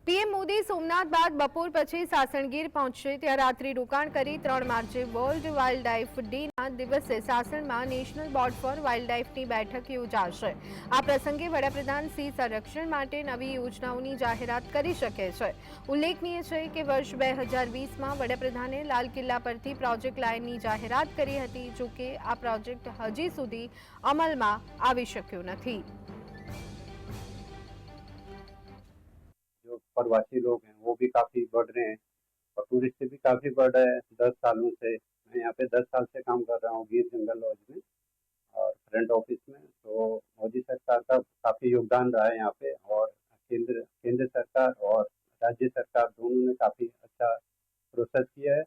PM Modi Somnath બાદ બપોર પછી સાસણગીર પહોંચશે ત્યાં રાત્રિ રોકાણ કરી 3 માર્ચે વર્લ્ડ વાઇલ્ડ લાઇફ ડેના દિવસે સાસણમાં નેશનલ બોર્ડ ફોર વાઇલ્ડ લાઇફની બેઠક યોજાશે। આ પ્રસંગે વડાપ્રધાન સિંહ સંરક્ષણ માટે નવી યોજનાઓની જાહેરાત કરી શકે છે। ઉલ્લેખનીય છે કે વર્ષ 2020માં વડાપ્રધાને લાલ કિલ્લા પરથી પ્રોજેક્ટ લાયનની જાહેરાત કરી હતી, જો કે આ પ્રોજેક્ટ હજી સુધી અમલમાં આવી શક્યો નથી। जो प्रवासी लोग हैं वो भी काफी बढ़ रहे हैं और टूरिस्ट भी काफी बढ़ रहे हैं। 10 सालों से मैं यहाँ पे 10 साल से काम कर रहा हूँ गिर जंगल लॉज में और फ्रंट ऑफिस में। तो मोदी सरकार का काफी योगदान रहा है यहाँ पे और केंद्र सरकार और राज्य सरकार दोनों ने काफी अच्छा प्रोसेस किया है।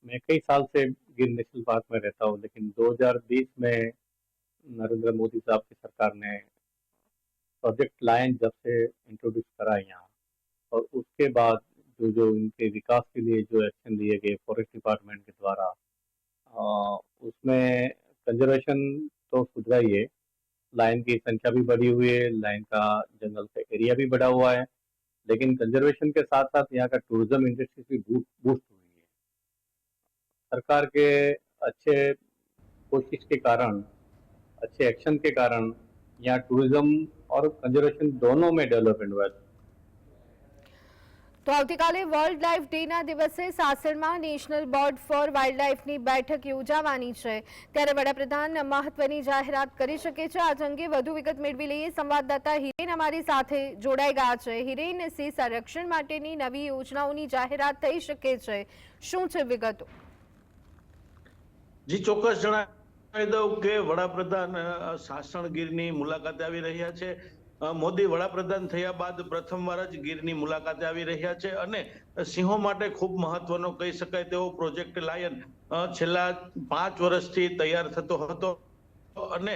मैं कई साल से गिर नेशनल पार्क में रहता हूँ, लेकिन 2020 में नरेंद्र मोदी साहब की सरकार ने प्रोजेक्ट लायन जब से इंट्रोड्यूस करा यहाँ, और उसके बाद जो इनके विकास के लिए जो एक्शन लिए गए फॉरेस्ट डिपार्टमेंट के द्वारा, उसमें कंजर्वेशन तो सुधरा ही है, लायन की संख्या भी बढ़ी हुई है, लायन का जंगल का एरिया भी बढ़ा हुआ है, लेकिन कंजर्वेशन के साथ साथ यहाँ का टूरिज्म इंडस्ट्री भी बूस्ट हुई है। सरकार के अच्छे कोशिश के कारण, अच्छे एक्शन के कारण यहाँ टूरिज्म और कंजर्वेशन दोनों में डेवलपमेंट हुआ है। तो આવતીકાલે વર્લ્ડ લાઇફ ડેના દિવસે સાસણમાં નેશનલ બોર્ડ ફોર વાઇલ્ડ લાઇફની બેઠક યોજાવાની છે, ત્યારે વડાપ્રધાન મહત્વની જાહેરાત કરી શકે છે। આ અંગે વધુ વિગત મેળવી લઈએ। સંવાદદાતા હિરેન અમારી સાથે જોડાઈ ગયા છે। હિરેન, સિંહ સંરક્ષણ માટેની નવી યોજનાઓની જાહેરાત થઈ શકે છે, શું છે વિગતો? જી ચોક્કસ જણાવી દઉં કે વડાપ્રધાન સાસણગીરની મુલાકાતે આવી રહ્યા છે। મોદી વડાપ્રધાન થયા બાદ પ્રથમવાર જ ગીરની મુલાકાતે આવી રહ્યા છે અને સિંહો માટે ખૂબ મહત્વનો કહી શકાય તેવો પ્રોજેક્ટ લાયન છેલ્લા 5 વર્ષથી તૈયાર થતો હતો અને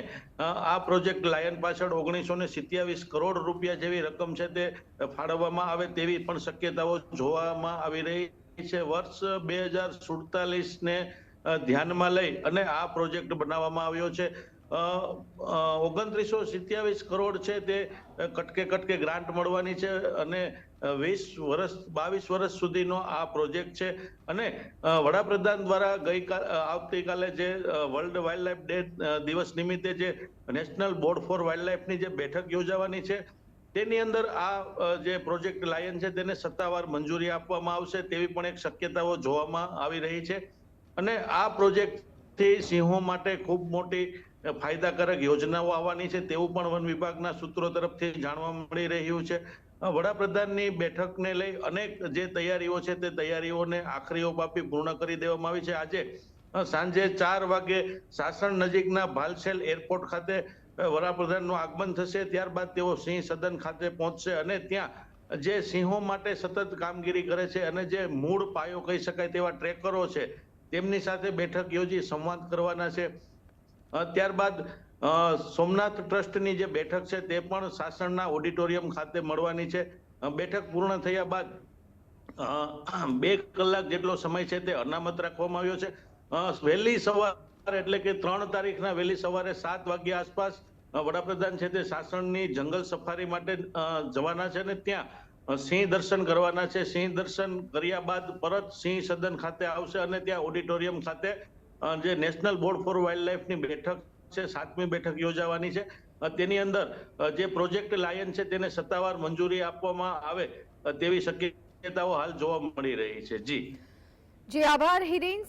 આ પ્રોજેક્ટ લાયન પાછળ 1927 કરોડ રૂપિયા જેવી રકમ છે તે ફાળવવામાં આવે તેવી પણ શક્યતાઓ જોવામાં આવી રહી છે। વર્ષ 2047 ને ધ્યાનમાં લઈ અને આ પ્રોજેક્ટ બનાવવામાં આવ્યો છે। 2927 કરોડ છે તે કટકે ગ્રાન્ટ મળવાની છે અને 22 વર્ષ સુધીનો આ પ્રોજેક્ટ છે અને વડાપ્રધાન દ્વારા આવતીકાલે જે વર્લ્ડ વાઇલ્ડ લાઇફ ડે દિવસ નિમિત્તે જે નેશનલ બોર્ડ ફોર વાઇલ્ડ લાઇફની જે બેઠક યોજાવાની છે તેની અંદર આ જે પ્રોજેક્ટ લાયન છે તેને સત્તાવાર મંજૂરી આપવામાં આવશે તેવી પણ એક શક્યતાઓ જોવામાં આવી રહી છે અને આ પ્રોજેક્ટથી સિંહો માટે ખૂબ મોટી ફાયદાકારક યોજનાઓ આવવાની છે તેવું પણ વન વિભાગના સૂત્રો તરફથી જાણવા મળી રહ્યું છે। વડાપ્રધાનની બેઠકને લઈ અનેક જે તૈયારીઓ છે તે તૈયારીઓને આખરી ઓપ આપી પૂર્ણ કરી દેવામાં આવી છે। આજે સાંજે 4 વાગે સાસણ નજીકના ભાલસેલ એરપોર્ટ ખાતે વડાપ્રધાનનું આગમન થશે। ત્યારબાદ તેઓ સિંહ સદન ખાતે પહોંચશે અને ત્યાં જે સિંહો માટે સતત કામગીરી કરે છે અને જે મૂળ પાયો કહી શકાય તેવા ટ્રેકરો છે તેમની સાથે બેઠક યોજી સંવાદ કરવાના છે। ત્યારબાદ સોમનાથ ટ્રસ્ટની જે બેઠક છે તે પણ સાસણના ઓડિટોરિયમ ખાતે મળવાની છે। બેઠક પૂર્ણ થયા બાદ 2 કલાક જેટલો સમય છે તે અનામત રાખવામાં આવ્યો છે। વહેલી સવારે એટલે કે 3 તારીખના વહેલી સવારે 7 વાગ્યા આસપાસ વડાપ્રધાન છે તે સાસણની જંગલ સફારી માટે જવાના છે અને ત્યાં સિંહ દર્શન કરવાના છે। સિંહ દર્શન કર્યા બાદ પરત સિંહ સદન ખાતે આવશે અને ત્યાં ઓડિટોરિયમ ખાતે જે નેશનલ બોર્ડ ફોર વાઇલ્ડ લાઇફની બેઠક છે 7મી બેઠક યોજાવાની છે। તેની અંદર જે પ્રોજેક્ટ લાયન છે તેને સત્તાવાર મંજૂરી આપવામાં આવે તેવી શક્યતાઓ હાલ જોવા મળી રહી છે। જી આભાર હિરેન।